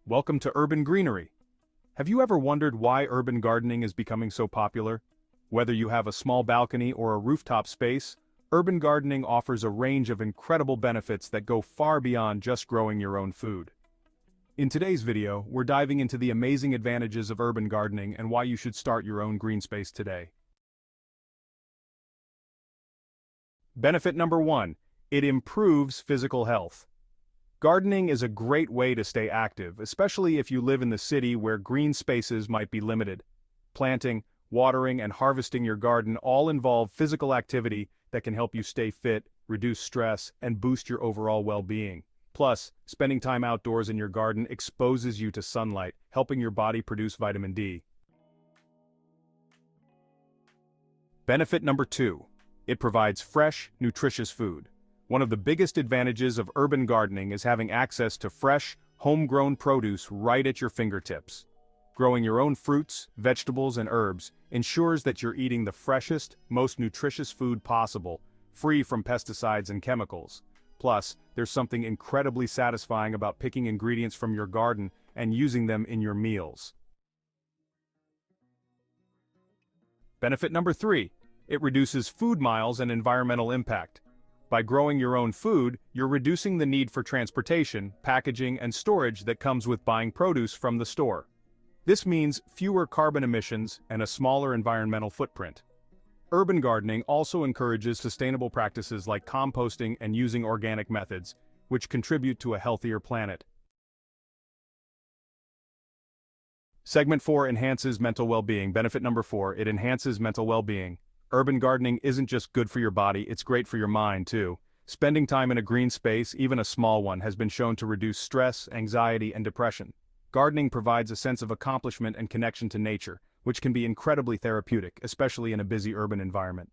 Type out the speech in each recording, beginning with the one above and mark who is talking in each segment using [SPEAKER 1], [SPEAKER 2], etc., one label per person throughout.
[SPEAKER 1] Welcome to Urban Greenery. Have you ever wondered why urban gardening is becoming so popular? Whether you have a small balcony or a rooftop space, urban gardening offers a range of incredible benefits that go far beyond just growing your own food. In today's video, we're diving into the amazing advantages of urban gardening and why you should start your own green space today. Benefit number 1. It improves physical health. Gardening is a great way to stay active, especially if you live in the city where green spaces might be limited. Planting, watering, and harvesting your garden all involve physical activity that can help you stay fit, reduce stress, and boost your overall well-being. Plus, spending time outdoors in your garden exposes you to sunlight, helping your body produce vitamin D. Benefit number 2. It provides fresh, nutritious food. One of the biggest advantages of urban gardening is having access to fresh, homegrown produce right at your fingertips. Growing your own fruits, vegetables, and herbs ensures that you're eating the freshest, most nutritious food possible, free from pesticides and chemicals. Plus, there's something incredibly satisfying about picking ingredients from your garden and using them in your meals. Benefit number 3. It reduces food miles and environmental impact. By growing your own food, you're reducing the need for transportation, packaging, and storage that comes with buying produce from the store. This means fewer carbon emissions and a smaller environmental footprint. Urban gardening also encourages sustainable practices like composting and using organic methods, which contribute to a healthier planet. Segment 4 enhances mental well-being. Benefit number 4, it enhances mental well-being. Urban gardening isn't just good for your body, it's great for your mind too. Spending time in a green space, even a small one, has been shown to reduce stress, anxiety, and depression. Gardening provides a sense of accomplishment and connection to nature, which can be incredibly therapeutic, especially in a busy urban environment.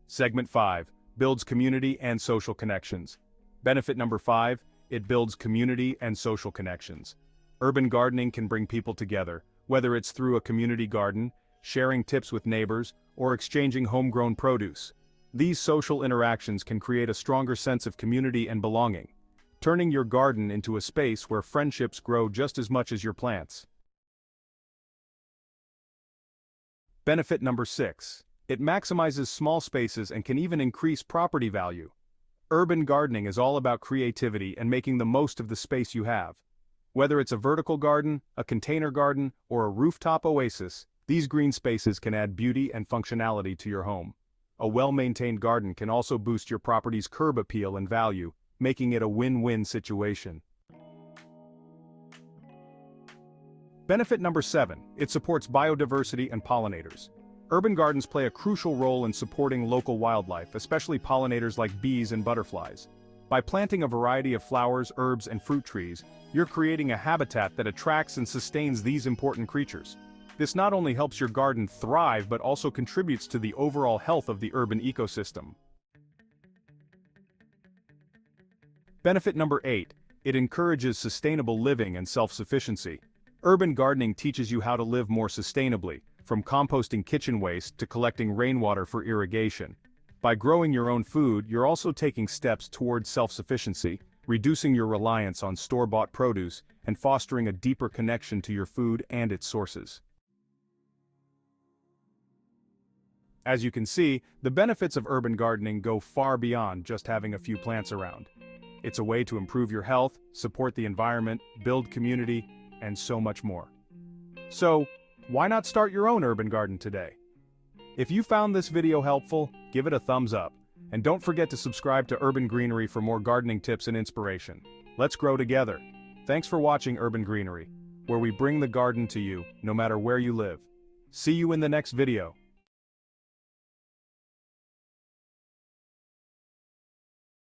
[SPEAKER 1] Segment 5. Builds community and social connections. Benefit number 5. It builds community and social connections. Urban gardening can bring people together, whether it's through a community garden, sharing tips with neighbors, or exchanging homegrown produce. These social interactions can create a stronger sense of community and belonging, turning your garden into a space where friendships grow just as much as your plants. Benefit number 6. It maximizes small spaces and can even increase property value. Urban gardening is all about creativity and making the most of the space you have. Whether it's a vertical garden, a container garden, or a rooftop oasis, these green spaces can add beauty and functionality to your home. A well-maintained garden can also boost your property's curb appeal and value, making it a win-win situation. Benefit number 7. It supports biodiversity and pollinators. Urban gardens play a crucial role in supporting local wildlife, especially pollinators like bees and butterflies. By planting a variety of flowers, herbs, and fruit trees, you're creating a habitat that attracts and sustains these important creatures. This not only helps your garden thrive but also contributes to the overall health of the urban ecosystem. Benefit number 8. It encourages sustainable living and self-sufficiency. Urban gardening teaches you how to live more sustainably, from composting kitchen waste to collecting rainwater for irrigation. By growing your own food, you're also taking steps towards self-sufficiency, reducing your reliance on store-bought produce, and fostering a deeper connection to your food and its sources. As you can see, the benefits of urban gardening go far beyond just having a few plants around. It's a way to improve your health, support the environment, build community, and so much more. So, why not start your own urban garden today? If you found this video helpful, give it a thumbs up, and don't forget to subscribe to Urban Greenery for more gardening tips and inspiration. Let's grow together. Thanks for watching Urban Greenery, where we bring the garden to you, no matter where you live. See you in the next video.